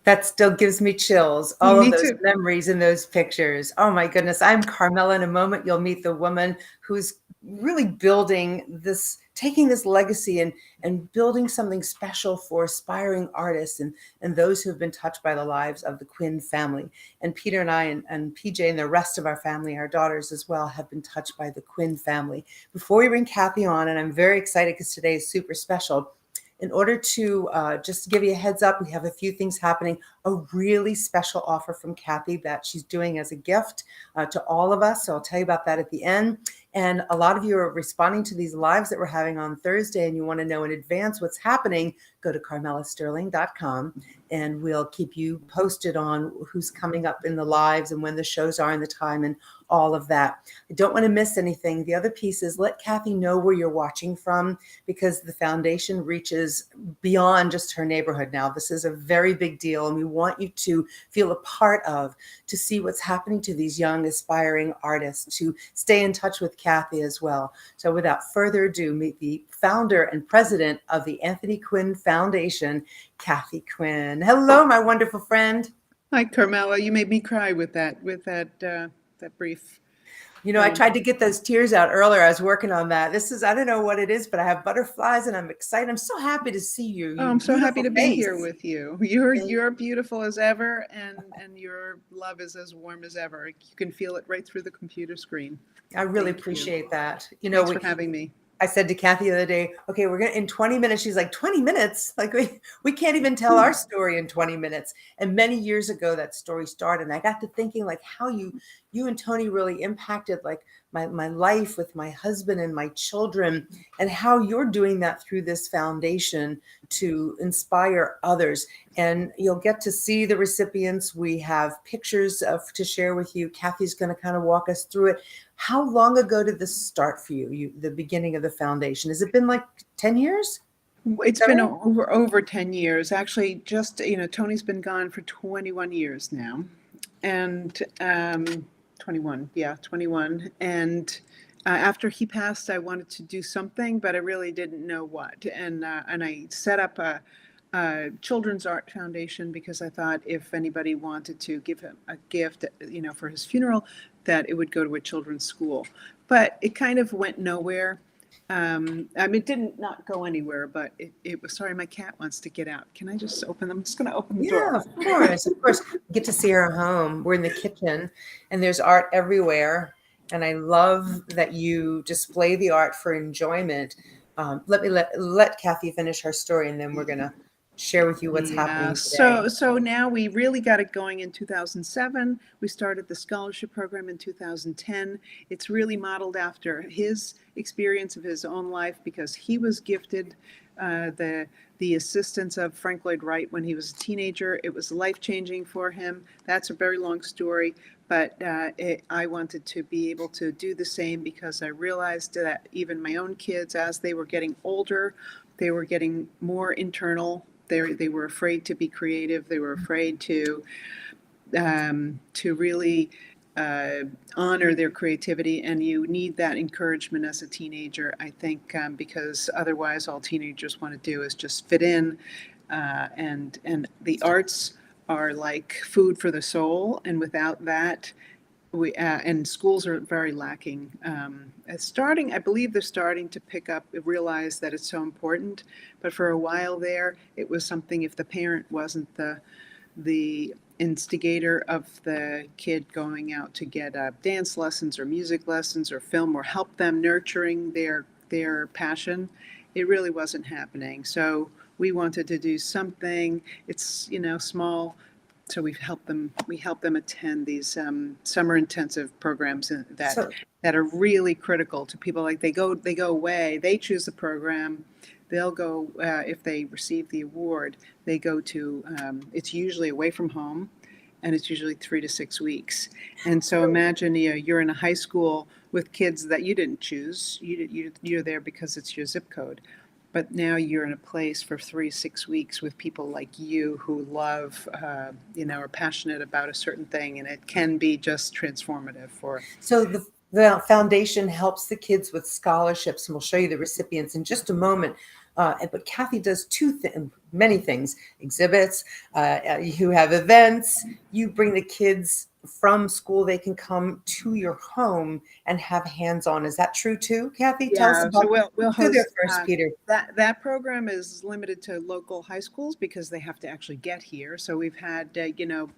That still gives me chills, all of Me those too. memories in those pictures. Oh my goodness. I'm Carmela. In a moment, you'll meet the woman who's really building this, taking this legacy and building something special for aspiring artists and those who have been touched by the lives of the Quinn family. And Peter and I and PJ and the rest of our family, our daughters as well, have been touched by the Quinn family. Before we bring Kathy on, and I'm very excited because today is super special, in order to just give you a heads up, we have a few things happening. A really special offer from Kathy that she's doing as a gift to all of us. So I'll tell you about that at the end. And a lot of you are responding to these lives that we're having on Thursday, and you want to know in advance what's happening, go to carmelasterling.com and we'll keep you posted on who's coming up in the lives and when the shows are and the time and all of that. I don't want to miss anything. The other piece is let Kathy know where you're watching from, because the foundation reaches beyond just her neighborhood now. This is a very big deal, and we want you to feel a part of, to see what's happening to these young aspiring artists, to stay in touch with Kathy as well. So without further ado, meet the founder and president of the Anthony Quinn Foundation, Kathy Quinn. Hello, my wonderful friend. Hi, Carmela. You made me cry with that brief. You know, I tried to get those tears out earlier. I was working on that. This is, I don't know what it is, but I have butterflies and I'm excited. I'm so happy to see you. Oh, I'm so happy to be here face. with you. You're beautiful as ever, and your love is as warm as ever. You can feel it right through the computer screen. I really Thank you. appreciate that. You know, Thanks for having me. I said to Kathy the other day, okay, we're going to, in 20 minutes, she's like, 20 minutes? Like we can't even tell our story in 20 minutes. And many years ago, that story started. And I got to thinking like how you and Tony really impacted like my life with my husband and my children, and how you're doing that through this foundation to inspire others. And you'll get to see the recipients. We have pictures to share with you. Kathy's going to kind of walk us through it. How long ago did this start for you, the beginning of the foundation? Has it been like 10 years? It's been over 10 years. Actually, just, Tony's been gone for 21 years now. And 21. And after he passed, I wanted to do something, but I really didn't know what. And I set up a children's art foundation because I thought if anybody wanted to give him a gift, for his funeral, that it would go to a children's school. But it kind of went nowhere. It didn't not go anywhere, but it was, sorry, my cat wants to get out. Can I just open them? I'm just going to open the door. Of course. Of course. Get to see our home. We're in the kitchen and there's art everywhere. And I love that you display the art for enjoyment. Let Kathy finish her story, and then we're going to share with you what's happening today. So now we really got it going in 2007. We started the scholarship program in 2010. It's really modeled after his experience of his own life, because he was gifted the assistance of Frank Lloyd Wright when he was a teenager. It was life-changing for him. That's a very long story, but I wanted to be able to do the same, because I realized that even my own kids, as they were getting older, they were getting more internal. They were afraid to be creative. They were afraid to really honor their creativity, and you need that encouragement as a teenager, I think, because otherwise all teenagers want to do is just fit in, and the arts are like food for the soul, and without that, and schools are very lacking. I believe they're starting to pick up, realize that it's so important, but for a while there, it was something, if the parent wasn't the instigator of the kid going out to get dance lessons or music lessons or film, or help them nurturing their passion, it really wasn't happening. So we wanted to do something. It's small, So we help them attend these summer intensive programs So that are really critical to people. Like they go away, they choose the program, they'll go if they receive the award, they go to it's usually away from home, and it's usually 3 to 6 weeks. And so imagine you're in a high school with kids that you didn't choose. You're there because it's your zip code. But now you're in a place for 3 6 weeks with people like you who love, are passionate about a certain thing, and it can be just transformative for. So the foundation helps the kids with scholarships, and we'll show you the recipients in just a moment. But Kathy does many things: exhibits. You have events. You bring the kids from school; they can come to your home and have hands-on. Is that true too, Kathy? Tell us Yeah, about. so we'll Go there host first, Peter. that program is limited to local high schools because they have to actually get here. So we've had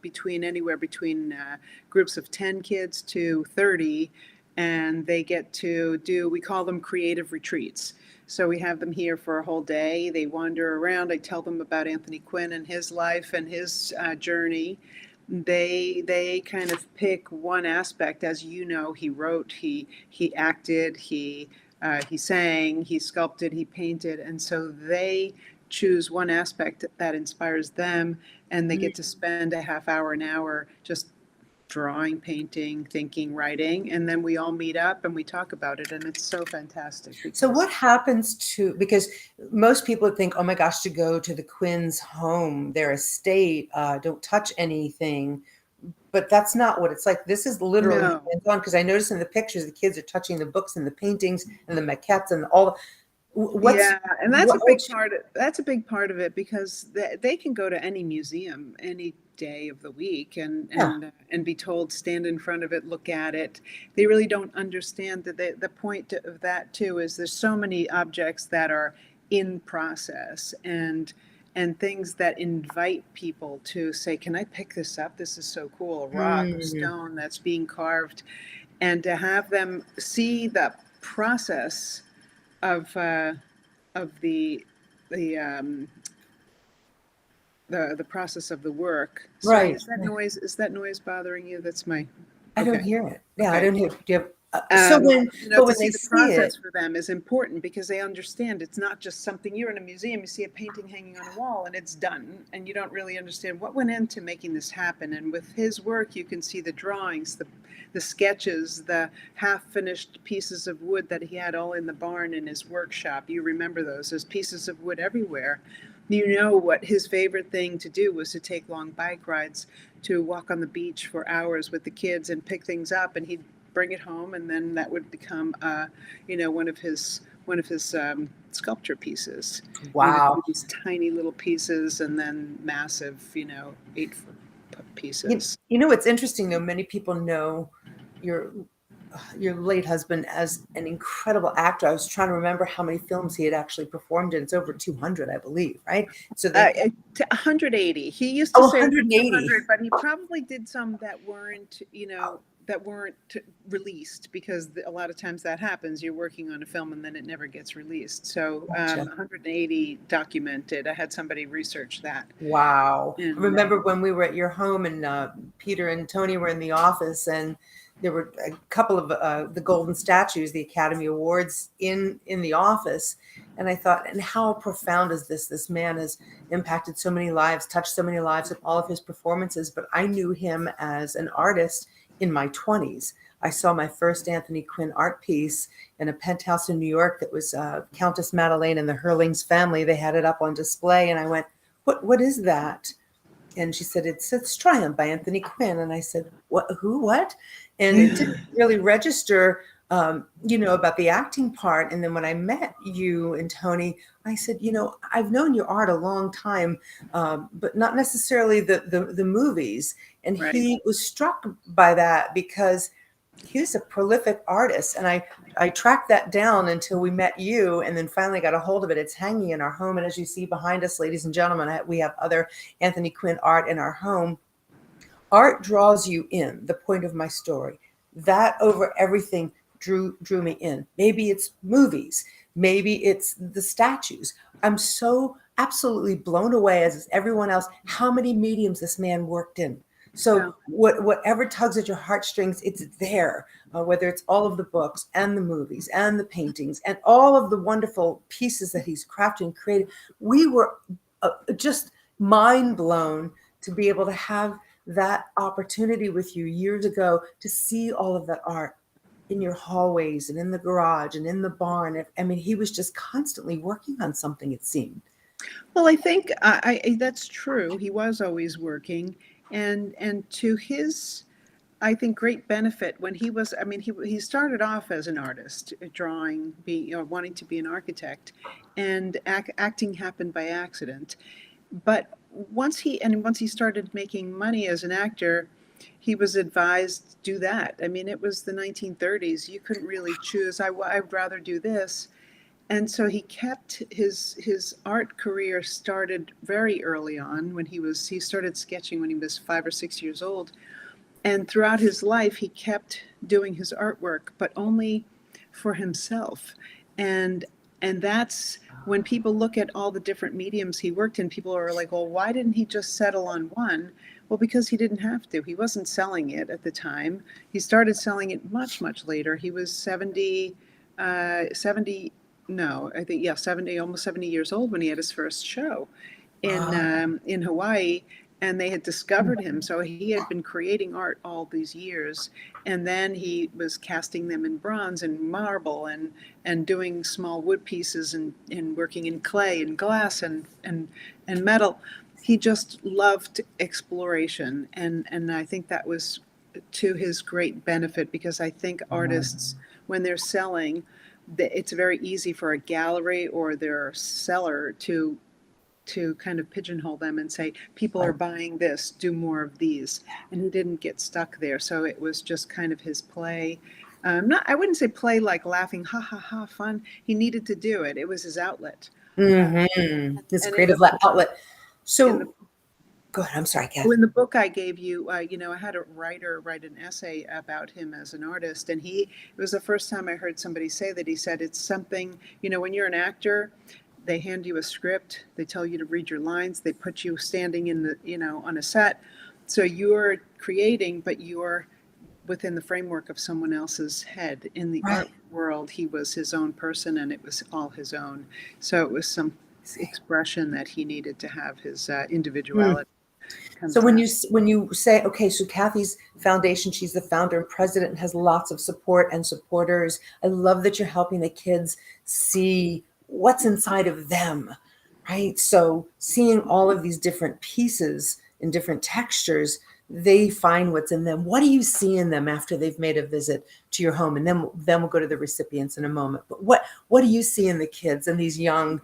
between groups of 10 kids to 30, and they get to do, we call them creative retreats. So we have them here for a whole day. They wander around. I tell them about Anthony Quinn and his life and his journey. They kind of pick one aspect. As you know, he wrote, he acted, he sang, he sculpted, he painted, and so they choose one aspect that inspires them, and they get to spend a half hour, an hour just drawing, painting, thinking, writing, and then we all meet up and we talk about it, and it's so fantastic. So what happens because most people think, oh my gosh, to go to the Quinn's home, their estate, don't touch anything. But that's not what it's like. This is literally hands-on, because I notice in the pictures the kids are touching the books and the paintings and the maquettes and all. And that's a big part. That's a big part of it, because they can go to any museum any day of the week and be told, stand in front of it, look at it. They really don't understand that the point of that too is there's so many objects that are in process and things that invite people to say, can I pick this up? This is so cool. A rock, a stone that's being carved, and to have them see the process of the process of the work. Sorry, Right. Is that noise bothering you? That's my. I don't hear it. Yeah, I Okay. don't hear it. Do you have, so when to they see the see process it, for them is important, because they understand it's not just something. You're in a museum, you see a painting hanging on a wall and it's done, and you don't really understand what went into making this happen. And with his work, you can see the drawings, the sketches, the half-finished pieces of wood that he had all in the barn in his workshop. You remember those? There's pieces of wood everywhere. You know what his favorite thing to do was to take long bike rides, to walk on the beach for hours with the kids and pick things up, and he'd bring it home, and then that would become one of his sculpture pieces. wow. These tiny little pieces, and then massive 8-foot pieces. You know what's interesting though? Many people know your late husband as an incredible actor. I was trying to remember how many films he had actually performed in. It's over 200, I believe, right? So 180. He used to say 180, 200, but he probably did some that weren't released, because a lot of times that happens. You're working on a film and then it never gets released. So Gotcha. 180 documented. I had somebody research that. Wow. And, I remember when we were at your home, and Peter and Tony were in the office, and there were a couple of the golden statues, the Academy Awards in the office. And I thought, and how profound is this? This man has impacted so many lives, touched so many lives with all of his performances. But I knew him as an artist in my 20s. I saw my first Anthony Quinn art piece in a penthouse in New York that was Countess Madeleine and the Hurlings family. They had it up on display, and I went, what is that? And she said, it's Triumph by Anthony Quinn. And I said, what? And it didn't really register, about the acting part. And then when I met you and Tony, I said, I've known your art a long time, but not necessarily the movies. And Right. He was struck by that because he's a prolific artist. And I tracked that down until we met you, and then finally got a hold of it. It's hanging in our home. And as you see behind us, ladies and gentlemen, we have other Anthony Quinn art in our home. Art draws you in. The point of my story, that over everything drew me in. Maybe it's movies, maybe it's the statues. I'm so absolutely blown away, as is everyone else, how many mediums this man worked in. Yeah. So whatever tugs at your heartstrings, it's there. Whether it's all of the books and the movies and the paintings and all of the wonderful pieces that he's crafted and created, we were just mind blown to be able to have that opportunity with you years ago to see all of that art in your hallways and in the garage and in the barn. I mean, he was just constantly working on something, it seemed. Well, I think that's true. He was always working, and to his, I think, great benefit when he was. I mean, he started off as an artist, drawing, being, wanting to be an architect, and acting happened by accident. But once he started making money as an actor, he was advised do that. I mean, it was the 1930s. You couldn't really choose. I'd rather do this. And so he kept his art career started very early on when he started sketching when he was 5 or 6 years old. And throughout his life, he kept doing his artwork, but only for himself. And and that's when people look at all the different mediums he worked in, people are like, well, why didn't he just settle on one? Well, because he didn't have to. He wasn't selling it at the time. He started selling it much, much later. He was 70, no, I think, yeah, 70, almost 70 years old when he had his first show in Hawaii, and they had discovered him. So he had been creating art all these years, and then he was casting them in bronze and marble and doing small wood pieces and working in clay and glass and metal. He just loved exploration, and I think that was to his great benefit, because I think artists, when they're selling, it's very easy for a gallery or their seller to kind of pigeonhole them and say, people are buying this, do more of these. And he didn't get stuck there. So it was just kind of his play. I wouldn't say play like laughing, ha ha ha, fun. He needed to do it. It was his outlet. His And creative outlet. in the So go ahead. I'm sorry, Kath. in the book I gave you, I had a writer write an essay about him as an artist, and it was the first time I heard somebody say that. He said it's something, when you're an actor, they hand you a script, they tell you to read your lines, they put you standing in on a set, so you're creating, but you're within the framework of someone else's head. In the art world, he was his own person, and it was all his own. So it was some expression that he needed to have his individuality. So when you say, okay, so Kathy's foundation, she's the founder and president and has lots of support and supporters. I love that you're helping the kids see what's inside of them, right? So seeing all of these different pieces in different textures, they find what's in them. What do you see in them after they've made a visit to your home? And then we'll go to the recipients in a moment. But what do you see in the kids and these young?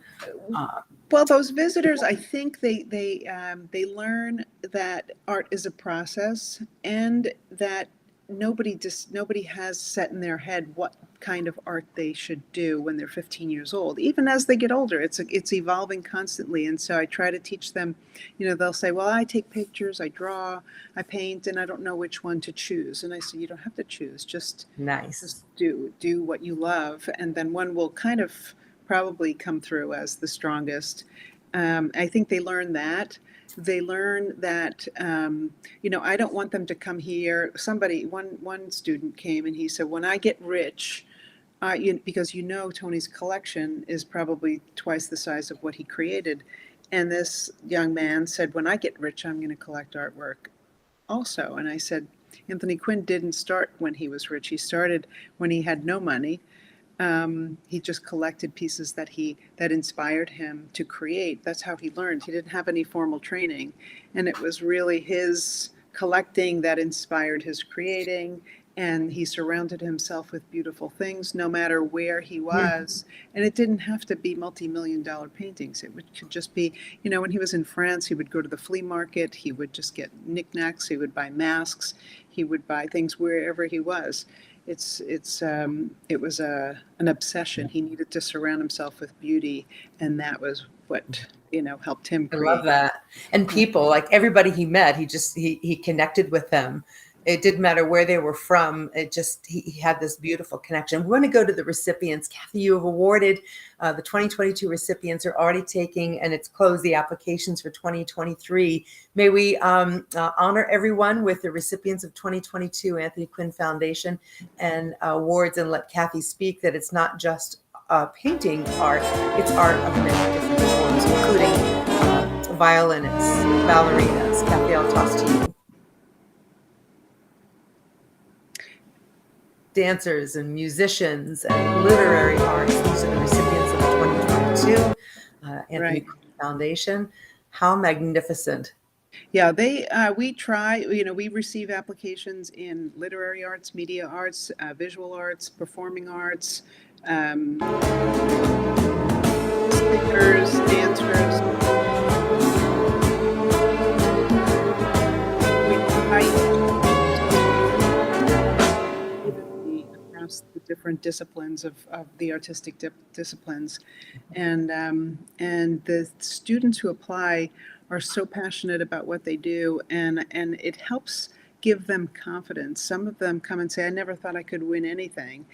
Well, those visitors, I think they learn that art is a process, and that nobody has set in their head what kind of art they should do when they're 15 years old. Even as they get older, it's evolving constantly. And so I try to teach them, they'll say, well, I take pictures, I draw, I paint, and I don't know which one to choose. And I say, you don't have to choose, just do what you love, and then one will kind of probably come through as the strongest. I think they learn that. They learn that, I don't want them to come here. One student came and he said, when I get rich, because Tony's collection is probably twice the size of what he created. And this young man said, when I get rich, I'm going to collect artwork also. And I said, Anthony Quinn didn't start when he was rich. He started when he had no money. He just collected pieces that inspired him to create. That's how he learned. He didn't have any formal training, and it was really his collecting that inspired his creating. And he surrounded himself with beautiful things, no matter where he was. And it didn't have to be multi-million-dollar paintings. Could just be, when he was in France, he would go to the flea market. He would just get knickknacks. He would buy masks. He would buy things wherever he was. It was an obsession. He needed to surround himself with beauty, and that was what helped him create. I love that. And people, like everybody he met, he connected with them. It didn't matter where they were from. It just, he had this beautiful connection. We're going to go to the recipients. Kathy, you have awarded the 2022 recipients are already taking, and it's closed the applications for 2023. May we honor everyone with the recipients of 2022 Anthony Quinn Foundation and awards, and let Kathy speak that it's not just painting art, it's art of many different forms, including violinists, ballerinas. Kathy, I'll toss to you. Dancers and musicians and literary arts. These are the recipients of the 2022 Anthony Right. Quinn Foundation. How magnificent. Yeah, we try, we receive applications in literary arts, media arts, visual arts, performing arts, singers, dancers. We try across the different disciplines of the artistic disciplines. And the students who apply are so passionate about what they do, and it helps give them confidence. Some of them come and say, I never thought I could win anything.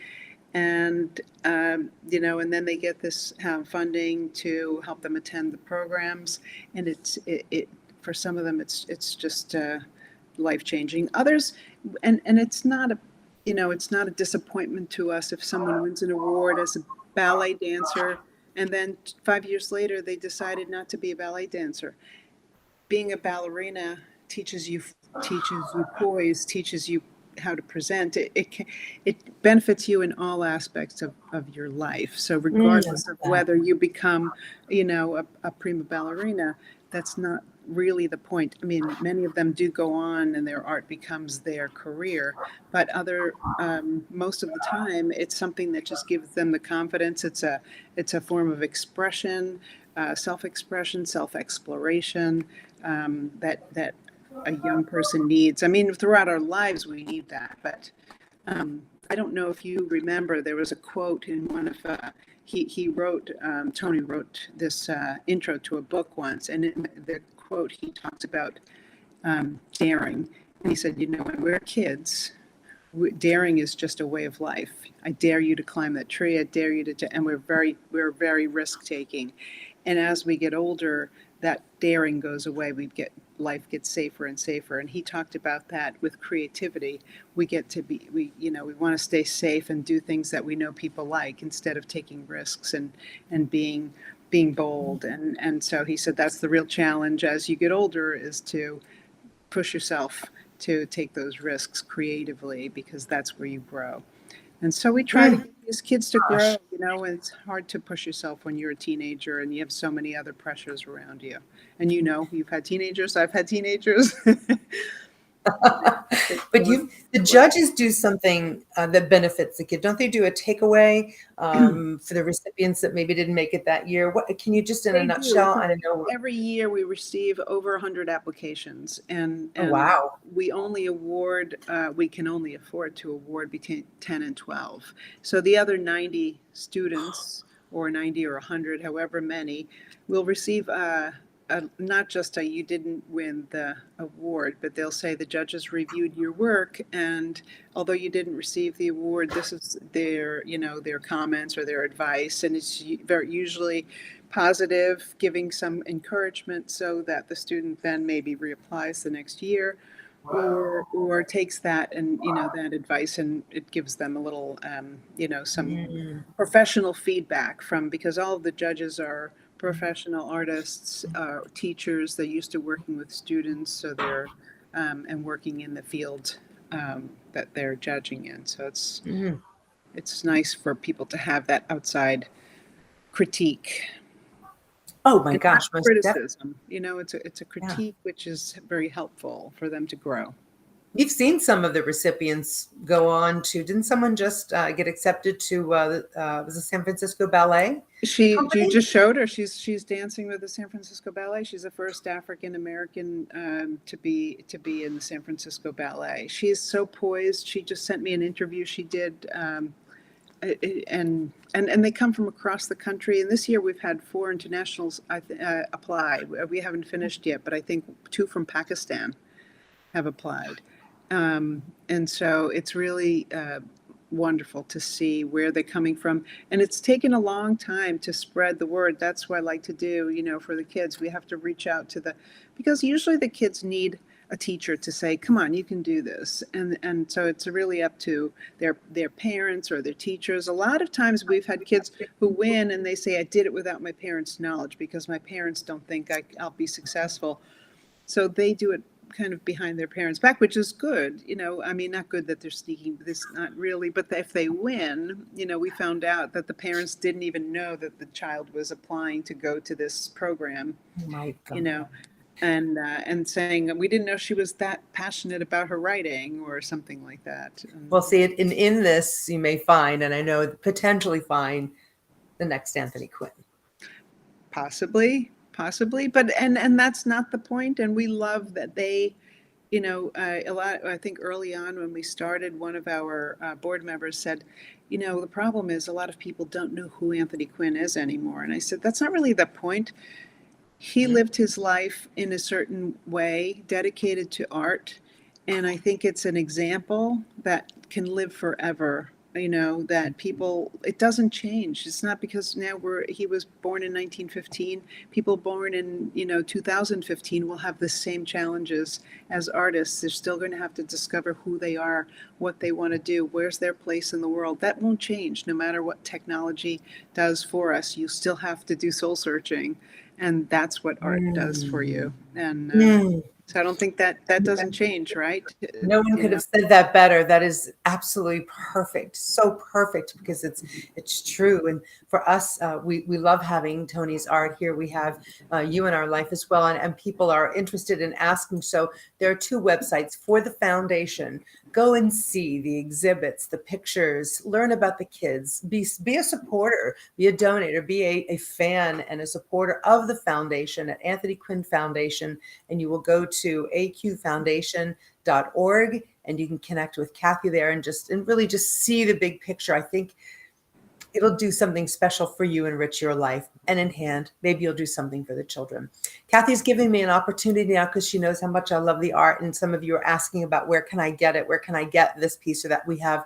And, and then they get this funding to help them attend the programs. And it for some of them, it's just life-changing. Others, and it's not a, it's not a disappointment to us if someone wins an award as a ballet dancer, and then 5 years later, they decided not to be a ballet dancer. Being a ballerina teaches you poise, teaches you how to present. It benefits you in all aspects of your life. So regardless of whether you become, a prima ballerina, that's not really the point. I mean, many of them do go on and their art becomes their career, but most of the time it's something that just gives them the confidence. It's a form of expression, self-expression, self-exploration, that a young person needs. I mean, throughout our lives we need that, but I don't know if you remember, there was a quote in one of he wrote, Tony wrote this intro to a book once, and in the quote he talked about daring, and he said, when we're kids, daring is just a way of life. I dare you to climb that tree. I dare you to, and we're very risk taking. And as we get older, that daring goes away. Life gets safer and safer. And he talked about that with creativity. We want to stay safe and do things that we know people like instead of taking risks and being bold. And so he said that's the real challenge as you get older, is to push yourself to take those risks creatively, because that's where you grow. And so we try to get these kids to grow, and it's hard to push yourself when you're a teenager and you have so many other pressures around you. And you've had teenagers, I've had teenagers. But the judges do something that benefits the kid. Don't they do a takeaway for the recipients that maybe didn't make it that year? What can you just in a nutshell? I don't know. Every year we receive over 100 applications, and wow, we only award, we can only afford to award between 10 and 12. So the other 90 students, or 90 or 100, however many, will receive not just you didn't win the award, but they'll say the judges reviewed your work, and although you didn't receive the award, this is their comments or their advice, and it's usually positive, giving some encouragement so that the student then maybe reapplies the next year, or takes that and that advice, and it gives them a little some professional feedback because all of the judges are professional artists, teachers. They're used to working with students, so they're and working in the field that they're judging in. So it's nice for people to have that outside critique. Oh my gosh, not criticism. It's a critique, which is very helpful for them to grow. You've seen some of the recipients go on to. Didn't someone just get accepted to? Was it San Francisco Ballet? You just showed her. She's dancing with the San Francisco Ballet. She's the first African American to be in the San Francisco Ballet. She's so poised. She just sent me an interview she did, and they come from across the country. And this year we've had 4 internationals apply. We haven't finished yet, but I think 2 from Pakistan have applied. And so it's really wonderful to see where they're coming from. And it's taken a long time to spread the word. That's what I like to do, for the kids. We have to reach out because usually the kids need a teacher to say, come on, you can do this. And so it's really up to their parents or their teachers. A lot of times we've had kids who win and they say, I did it without my parents' knowledge because my parents don't think I'll be successful. So they do it kind of behind their parents' back, which is good. I mean, not good that they're sneaking this, not really, but if they win, we found out that the parents didn't even know that the child was applying to go to this program, Oh my you God. know, and saying we didn't know she was that passionate about her writing or something like that. Well, see, in this, you may find, and I know potentially find, the next Anthony Quinn. Possibly, but and that's not the point. And we love that they, a lot. I think early on when we started, one of our board members said, the problem is a lot of people don't know who Anthony Quinn is anymore. And I said, that's not really the point. He lived his life in a certain way, dedicated to art. And I think it's an example that can live forever. That people, it doesn't change. It's not because he was born in 1915. People born in, 2015 will have the same challenges as artists. They're still going to have to discover who they are, what they want to do, where's their place in the world. That won't change no matter what technology does for us. You still have to do soul searching. And that's what art does for you. And so I don't think that doesn't change, right? No one could have said that better. That is absolutely perfect. So perfect, because it's true. And for us, we love having Tony's art here. We have you in our life as well. And people are interested in asking. So there are 2 websites for the foundation. Go and see the exhibits, the pictures, learn about the kids, be a supporter, be a donator, be a fan and a supporter of the foundation at Anthony Quinn Foundation. And you will go to aqfoundation.org and you can connect with Kathy there and really just see the big picture. I think it'll do something special for you, enrich your life, and in hand, maybe you'll do something for the children. Kathy's giving me an opportunity now because she knows how much I love the art. And some of you are asking about where can I get it? Where can I get this piece or that? We have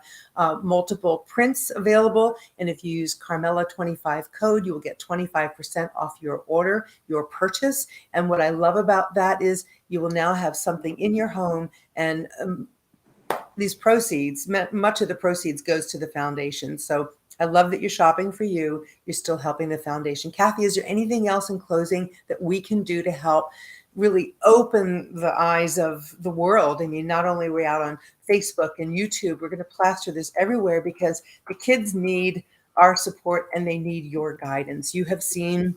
multiple prints available. And if you use Carmela 25 code, you will get 25% off your order, your purchase. And what I love about that is you will now have something in your home, and these proceeds, much of the proceeds goes to the foundation. So I love that you're shopping for you. You're still helping the foundation. Kathy, is there anything else in closing that we can do to help really open the eyes of the world? I mean, not only are we out on Facebook and YouTube, we're going to plaster this everywhere because the kids need our support and they need your guidance. You have seen,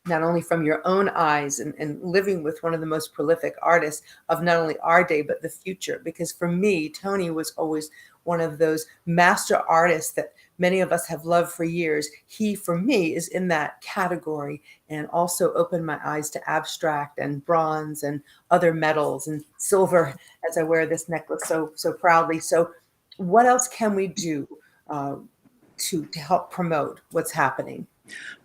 not only from your own eyes and living with one of the most prolific artists of not only our day, but the future. Because for me, Tony was always one of those master artists that many of us have loved for years. He, for me, is in that category, and also opened my eyes to abstract and bronze and other metals and silver as I wear this necklace so proudly. So what else can we do to help promote what's happening?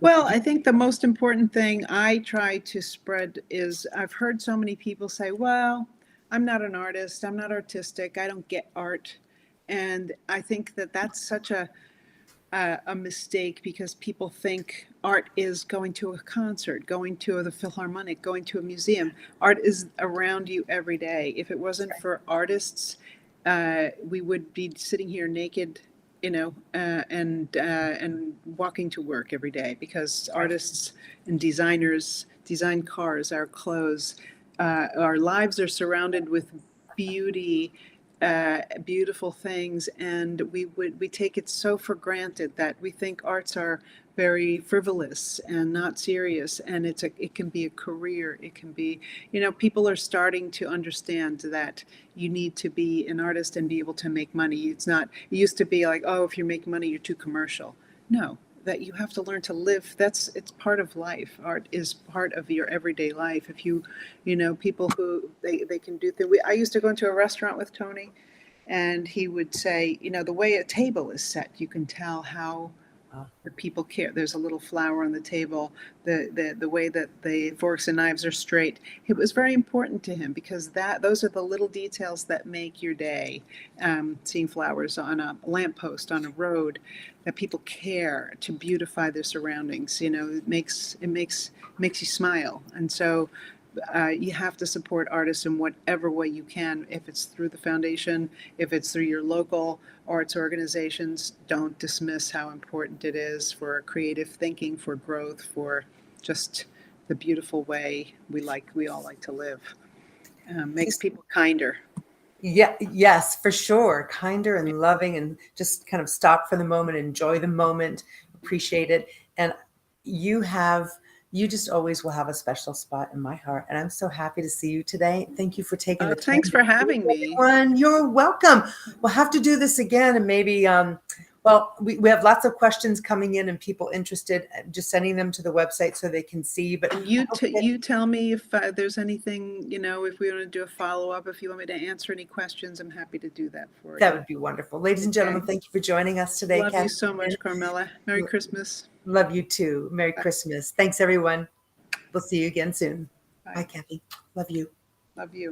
Well, I think the most important thing I try to spread is I've heard so many people say, well, I'm not an artist, I'm not artistic, I don't get art. And I think that that's such a mistake, because people think art is going to a concert, going to the Philharmonic, going to a museum. Art is around you every day. If it wasn't for artists, we would be sitting here naked, and walking to work every day, because artists and designers design cars, our clothes, our lives are surrounded with beauty, beautiful things, and we take it so for granted that we think arts are very frivolous and not serious, and it can be a career. It can be, people are starting to understand that you need to be an artist and be able to make money. It used to be like, oh, if you're making money, you're too commercial. No, that you have to learn to live. It's part of life. Art is part of your everyday life. If people who they can do things. I used to go into a restaurant with Tony, and he would say, the way a table is set, you can tell how Oh, The people care. There's a little flower on the table. The way that the forks and knives are straight. It was very important to him because those are the little details that make your day. Seeing flowers on a lamppost on a road, that people care to beautify their surroundings. It makes you smile, and so. You have to support artists in whatever way you can. If it's through the foundation, if it's through your local arts organizations, don't dismiss how important it is for creative thinking, for growth, for just the beautiful way we all like to live. Makes people kinder. yeah, yes, for sure. Kinder and loving, and just kind of stop for the moment, enjoy the moment, appreciate it. And you have, you just always will have a special spot in my heart. And I'm so happy to see you today. Thank you for taking the time Thanks to for be having with me. everyone. You're welcome. We'll have to do this again, and maybe, well, we have lots of questions coming in and people interested, just sending them to the website so they can see. But And I hope that you tell me if there's anything, if we want to do a follow up, if you want me to answer any questions, I'm happy to do that for that you. would be wonderful. Ladies and Okay. gentlemen, thank you for joining us today, Love you Katherine so Quinn. much, Carmela. Merry Christmas. Love you too. Merry Bye. Christmas. Thanks, everyone. We'll see you again soon. Bye, Bye. Kathy. Love you. Love you.